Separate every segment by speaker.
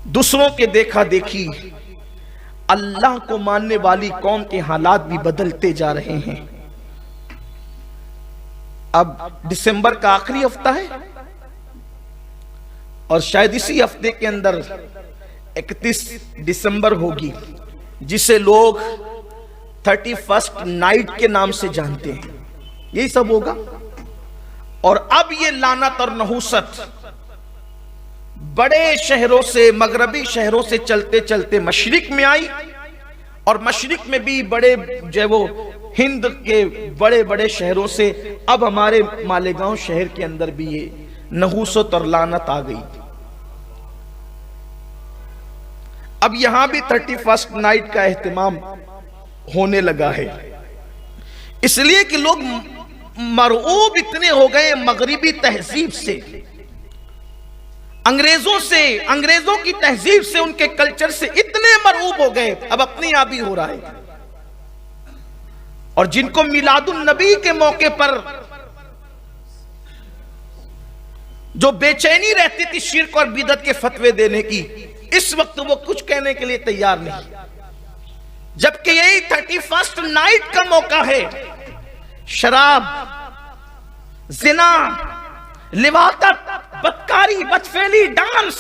Speaker 1: دوسروں کے دیکھا دیکھی اللہ کو ماننے والی قوم کے حالات بھی بدلتے جا رہے ہیں۔ اب دسمبر کا آخری ہفتہ ہے اور شاید اسی ہفتے کے اندر 31 دسمبر ہوگی، جسے لوگ 31st نائٹ کے نام سے جانتے ہیں۔ یہی سب ہوگا۔ اور اب یہ لعنت اور نحوست بڑے شہروں سے، مغربی شہروں سے چلتے چلتے مشرق میں آئی، اور مشرق میں بھی بڑے جو وہ ہند کے بڑے بڑے شہروں سے اب ہمارے مالیگاؤں شہر کے اندر بھی یہ نحوست اور لعنت آ گئی۔ اب یہاں بھی 31st نائٹ کا اہتمام ہونے لگا ہے، اس لیے کہ لوگ مرعوب اتنے ہو گئے مغربی تہذیب سے، انگریزوں سے، انگریزوں کی تہذیب سے، ان کے کلچر سے اتنے مرعوب ہو گئے، اب اپنی آپ ہی ہو رہا ہے۔ اور جن کو میلاد النبی کے موقع پر جو بے چینی رہتی تھی شرک اور بدعت کے فتوے دینے کی، اس وقت وہ کچھ کہنے کے لیے تیار نہیں، جبکہ یہی 31st نائٹ کا موقع ہے۔ شراب، زنا، لواطت، بدکاری، بدفعلی، ڈانس،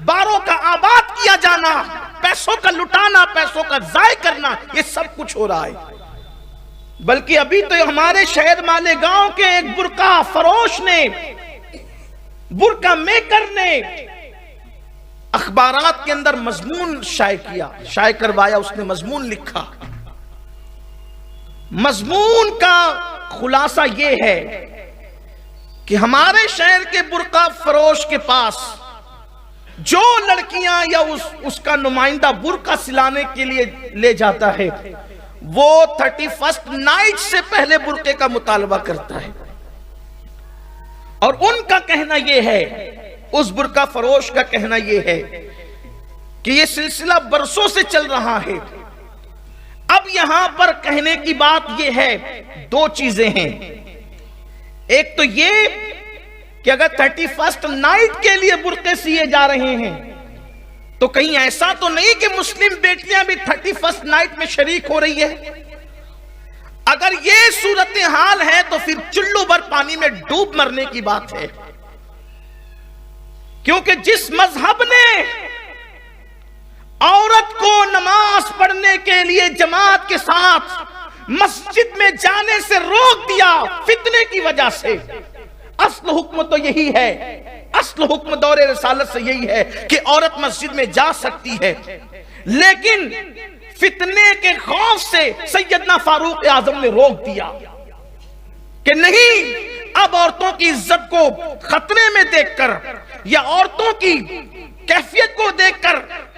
Speaker 1: باروں کا آباد کیا جانا، پیسوں کا لٹانا، پیسوں کا ضائع کرنا، یہ سب کچھ ہو رہا ہے۔ بلکہ ابھی تو ہمارے شہر مالیگاؤں کے ایک برقع فروش نے، برقع میکر نے اخبارات کے اندر مضمون شائع کروایا، اس نے مضمون لکھا۔ مضمون کا خلاصہ یہ ہے کہ ہمارے شہر کے برقع فروش کے پاس جو لڑکیاں یا اس کا نمائندہ برقع سلانے کے لیے لے جاتا ہے، وہ 31st نائٹ سے پہلے برقعے کا مطالبہ کرتا ہے۔ اور ان کا کہنا یہ ہے، اس برقع فروش کا کہنا یہ ہے کہ یہ سلسلہ برسوں سے چل رہا ہے۔ اب یہاں پر کہنے کی بات یہ ہے، دو چیزیں ہیں۔ ایک تو یہ کہ اگر 31st نائٹ کے لیے برقعے سیے جا رہے ہیں تو کہیں ایسا تو نہیں کہ مسلم بیٹیاں بھی 31st نائٹ میں شریک ہو رہی ہے؟ اگر یہ صورتحال ہے تو پھر چلو بھر پانی میں ڈوب مرنے کی بات ہے، کیونکہ جس مذہب نے عورت کو نماز پڑھنے کے لیے جماعت کے ساتھ مسجد میں جانے سے روک دیا فتنے کی وجہ سے، اصل حکم تو یہی ہے، اصل حکم دور رسالت سے یہی ہے کہ عورت مسجد میں جا سکتی ہے، لیکن فتنے کے خوف سے سیدنا فاروق اعظم نے روک دیا کہ نہیں، اب عورتوں کی عزت کو خطرے میں دیکھ کر یا عورتوں کی کیفیت کو دیکھ کر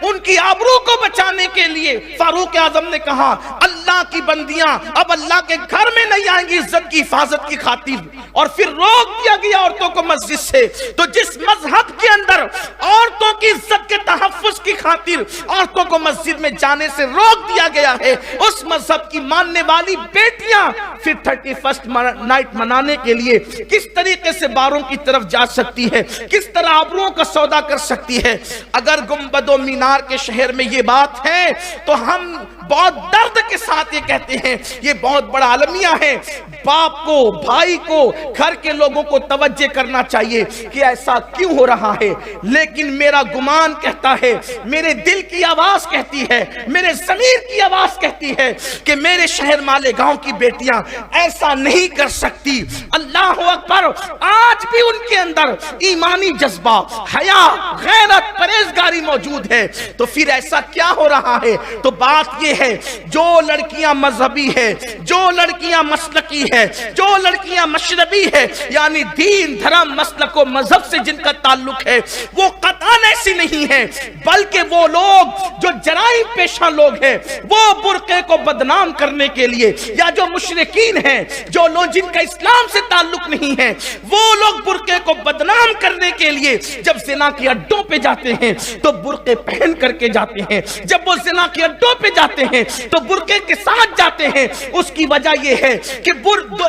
Speaker 1: ان کی آبرو کو بچانے کے لیے فاروق اعظم نے کہا اللہ کی بندیاں اب اللہ کے گھر میں نہیں آئیں گی عزت کی حفاظت کی خاطر، اور پھر روک دیا گیا عورتوں کو مسجد سے۔ تو جس مذہب کے اندر عورتوں کی عزت کے تحفظ کی خاطر عورتوں کو مسجد میں جانے سے روک دیا گیا ہے، اس مذہب کی ماننے والی بیٹیاں پھر 31st نائٹ منانے کے لیے کس طریقے سے باروں کی طرف جا سکتی ہے، کس طرح آبروؤں کا سودا کر سکتی ہے۔ اگر گنبد و مینار کے شہر میں یہ بات ہے تو ہم بہت درد کے ساتھ یہ کہتے ہیں، یہ بہت بڑا المیہ ہے۔ باپ کو، بھائی کو، گھر کے لوگوں کو توجہ کرنا چاہیے کہ ایسا کیوں ہو رہا ہے، لیکن میرا گمان کہتا ہے، میرے دل کی آواز کہتی ہے، میرے ضمیر کی آواز کہتی ہے کہ میرے شہر مالیگاؤں کی بیٹیاں ایسا نہیں کر سکتی۔ اللہ اکبر، آج بھی ان کے اندر ایمانی جذبہ، حیا، غیرت، پرہیزگاری موجود ہے۔ تو پھر ایسا کیا ہو رہا ہے؟ تو بات یہ ہے، جو لڑکیاں مذہبی ہے، جو لڑکیاں مسلکی ہے، جو لڑکیاں مشربی ہے، یعنی دین، دھرم، مسلک و مذہب سے جن کا تعلق ہے، وہ قطعاً ایسی نہیں ہے، بلکہ وہ لوگ جو جرائم پیشہ لوگ ہیں، وہ برقعے کو بدنام کرنے کے لیے، یا جو مشرکین ہیں، جو لوگ جن کا اسلام سے تعلق نہیں ہے، وہ لوگ برقعے کو بدنام کرنے کے لیے جب زنا کے اڈوں پہ جاتے ہیں تو برقعے پہن کر کے جاتے ہیں، جب وہ زنا کے اڈوں پہ جاتے ہیں تو برقعے کے ساتھ جاتے ہیں۔ اس کی وجہ یہ ہے کہ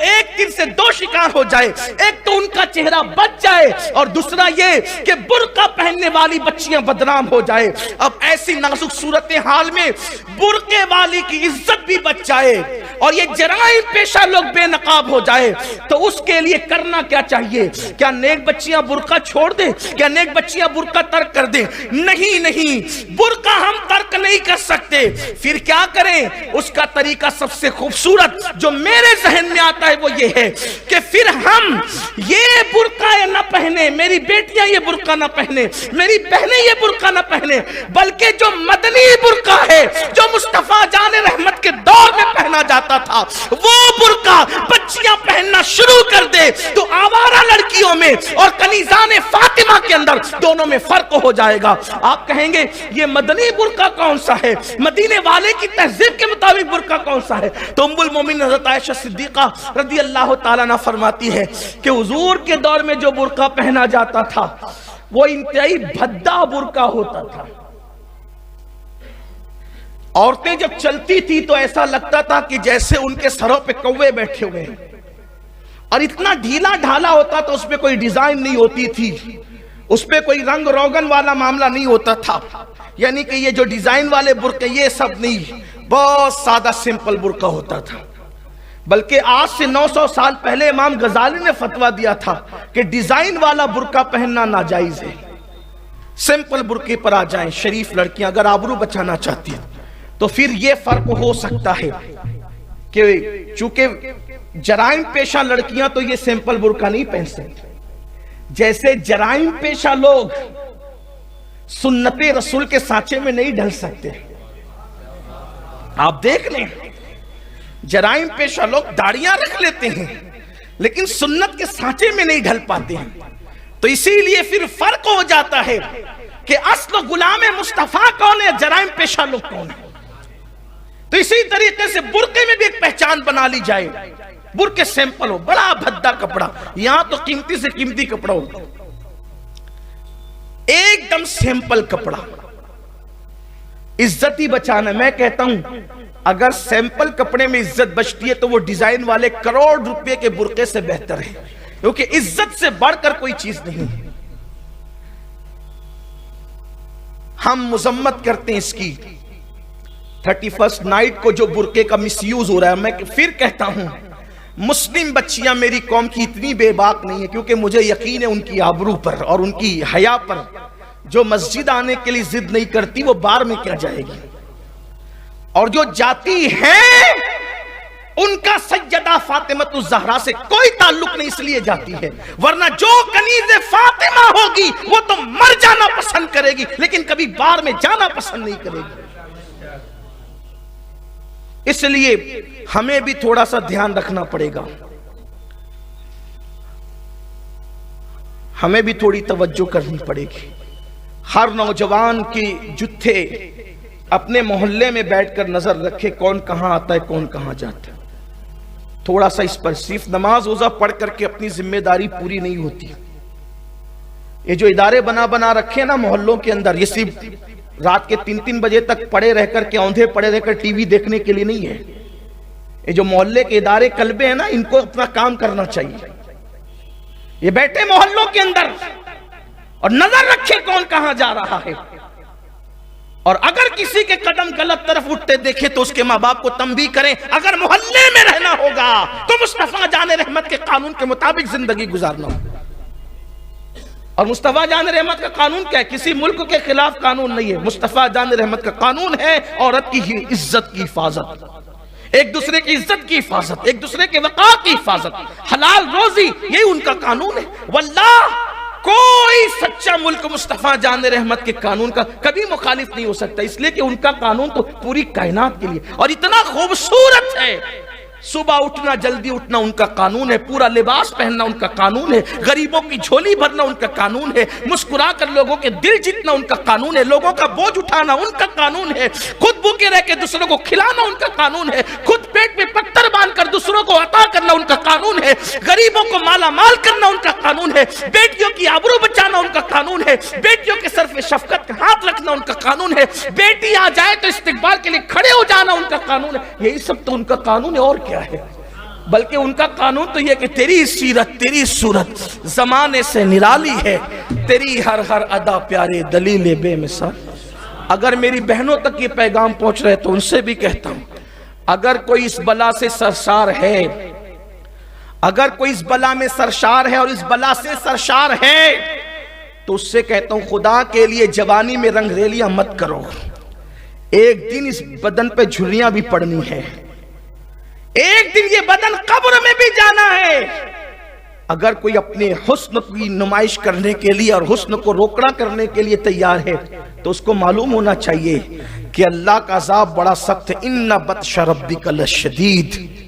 Speaker 1: ایک تیر سے دو شکار ہو جائے، ایک تو ان کا چہرہ بچ جائے، اور دوسرا یہ کہ برقع پہننے والی بچیاں بدنام ہو جائے. اب ایسی نازک صورتحال میں برقعے والی کی عزت بھی بچ جائے اور یہ جرائم پیشہ لوگ بے نقاب ہو جائے تو اس کے لیے کرنا کیا چاہیے؟ کیا نیک بچیاں برقع چھوڑ دیں؟ کیا نیک بچیاں برقع ترک کر دیں؟ نہیں، برقع ہم ترک نہیں کر سکتے. پھر کیا کریں؟ اس کا طریقہ سب سے خوبصورت جو میرے ذہن میں آتا ہے وہ یہ ہے کہ پھر ہم یہ برقع نہ پہنے، میری بیٹیاں یہ برقع نہ پہنے، میری بہنیں یہ برقع نہ پہنے، بلکہ جو مدنی برقع ہے جو مصطفیٰ جان رحمت کے دور میں پہنا جاتا تھا وہ برقع بچیاں پہننا شروع کر دے تو آوارہ لڑکیوں میں اور کنیزان فاطمہ کے اندر دونوں میں فرق ہو جائے گا. آپ کہیں گے یہ مدنی برقع کون سا ہے؟ مدینے والے کی تہذیب کے مطابق برقع کون سا ہے؟ تو ام المومنین حضرت عائشہ صدیقہ رضی اللہ تعالیٰ عنہ فرماتی ہے کہ حضور کے دور میں جو برقع پہنا جاتا تھا وہ انتہائی بھدا برقع ہوتا تھا. عورتیں جب چلتی تھی تو ایسا لگتا تھا کہ جیسے ان کے سروں پہ کوے بیٹھے ہوئے ہیں اور اتنا ڈھیلا ڈھالا ہوتا تو اس پہ کوئی ڈیزائن نہیں ہوتی تھی، اس پہ کوئی رنگ روغن والا معاملہ نہیں ہوتا تھا. یعنی کہ یہ جو ڈیزائن والے برقعے یہ سب نہیں، بہت سادہ سمپل برقع ہوتا تھا. بلکہ آج سے 900 سال پہلے امام غزالی نے فتویٰ دیا تھا کہ ڈیزائن والا برقع پہننا ناجائز ہے. سمپل برقعے پر آ جائیں شریف لڑکیاں اگر آبرو بچانا چاہتی ہیں تو پھر یہ فرق ہو سکتا ہے کہ چونکہ جرائم پیشہ لڑکیاں تو یہ سمپل برقع نہیں پہن سکتی، جیسے جرائم پیشہ لوگ سنت رسول کے سانچے میں نہیں ڈھل سکتے. آپ دیکھ لیں جرائم پیشہ لوگ داڑیاں رکھ لیتے ہیں لیکن سنت کے سانچے میں نہیں ڈھل پاتے ہیں. تو اسی لیے پھر فرق ہو جاتا ہے کہ اصل غلام مصطفیٰ کون ہے، جرائم پیشہ لوگ کون ہے. تو اسی طریقے سے برقعے میں بھی ایک پہچان بنا لی جائے. برقعے سیمپل ہو، بڑا بھدا کپڑا، یہاں تو قیمتی سے قیمتی کپڑا ہو، ایک دم سیمپل کپڑا. عزت ہی بچانا. میں کہتا ہوں اگر سیمپل کپڑے میں عزت بچتی ہے تو وہ ڈیزائن والے کروڑ روپے کے برقعے سے بہتر ہے، کیونکہ عزت سے بڑھ کر کوئی چیز نہیں. ہم مذمت کرتے ہیں اس کی 31st نائٹ کو جو برقعے کا مس یوز ہو رہا ہے. میں پھر کہتا ہوں مسلم بچیاں میری قوم کی اتنی بے باک نہیں ہے، کیونکہ مجھے یقین ہے ان کی آبرو پر اور ان کی حیا پر. جو مسجد آنے کے لیے ضد نہیں کرتی وہ بار میں کیا جائے گی، اور جو جاتی ہیں ان کا سیدہ فاطمۃ الزہرا سے کوئی تعلق نہیں، اس لیے جاتی ہے. ورنہ جو کنیز فاطمہ ہوگی وہ تو مر جانا پسند کرے گی لیکن کبھی بار میں جانا پسند نہیں کرے گی. اس لیے ہمیں بھی تھوڑا سا دھیان رکھنا پڑے گا، ہمیں بھی تھوڑی توجہ کرنی پڑے گی. ہر نوجوان کی جتھے اپنے محلے میں بیٹھ کر نظر رکھے کون کہاں آتا ہے کون کہاں جاتا ہے. تھوڑا سا اس پر صرف نماز روزہ پڑھ کر کے اپنی ذمہ داری پوری نہیں ہوتی. یہ جو ادارے بنا رکھے نا محلوں کے اندر، یہ صرف رات کے 3 بجے تک پڑے رہ کر کے اوندھے پڑے رہ کر ٹی وی دیکھنے کے لیے نہیں ہے. یہ جو محلے کے ادارے کلبے ہیں نا ان کو اپنا کام کرنا چاہیے. یہ بیٹھے محلوں کے اندر اور نظر رکھے کون کہاں جا رہا ہے، اور اگر کسی کے قدم غلط طرف اٹھتے دیکھے تو اس کے ماں باپ کو تنبیہ کریں. اگر محلے میں رہنا ہوگا تو مصطفیٰ جان رحمت کے قانون کے مطابق زندگی گزارنا ہوگا. اور مصطفیٰ جان رحمت کا قانون کیا ہے؟ کسی ملک کے خلاف قانون نہیں ہے. مصطفیٰ جان رحمت کا قانون ہے عورت کی عزت کی حفاظت، ایک دوسرے کی عزت کی حفاظت، ایک دوسرے کے وقار کی حفاظت، حلال روزی، یہی ان کا قانون ہے. واللہ کوئی سچا ملک مصطفیٰ جان رحمت کے قانون کا کبھی مخالف نہیں ہو سکتا، اس لیے کہ ان کا قانون تو پوری کائنات کے لیے اور اتنا خوبصورت ہے. صبح اٹھنا جلدی اٹھنا ان کا قانون ہے، پورا لباس پہننا ان کا قانون ہے، غریبوں کی جھولی بھرنا ان کا قانون ہے، مسکرا کر لوگوں کے دل جیتنا ان کا قانون ہے، لوگوں کا بوجھ اٹھانا ان کا قانون ہے، خود بھوکے رہ کے دوسروں کو کھلانا ان کا قانون ہے، خود پیٹ میں پتھر باندھ کر دوسروں کو عطا کرنا ان کا قانون ہے، غریبوں کو مالا مال کرنا ان کا قانون ہے، بیٹیوں کی آبرو بچانا ان کا قانون ہے، بیٹیوں کے سر پہ شفقت کا ہاتھ رکھنا ان کا قانون ہے، بیٹی آ جائے تو استقبال کے لیے کھڑے ہو جانا ان کا قانون ہے. یہی سب تو ان کا قانون ہے. اور کیا ہے؟ بلکہ ان کا قانون تو یہ کہ تیری سیرت تیری صورت زمانے سے نرالی ہے، تیری ہر ہر ادا پیارے دلیل بے مثال۔ اگر میری بہنوں تک یہ پیغام پہنچ رہے تو ان سے بھی کہتا ہوں، اگر کوئی اس بلا سے سرشار ہے، اگر کوئی اس بلا میں سرشار ہے اور اس بلا سے سرشار ہے تو اس سے کہتا ہوں خدا کے لیے جوانی میں رنگ ریلیاں مت کرو، ایک دن اس بدن پہ جھریاں بھی پڑنی ہے، ایک دن یہ بدن قبر میں بھی جانا ہے۔ اگر کوئی اپنے حسن کی نمائش کرنے کے لیے اور حسن کو روکڑا کرنے کے لیے تیار ہے تو اس کو معلوم ہونا چاہیے کہ اللہ کا عذاب بڑا سخت ہے، اِنَّ بَطْشَ رَبِّكَ لَشَدِيدٌ۔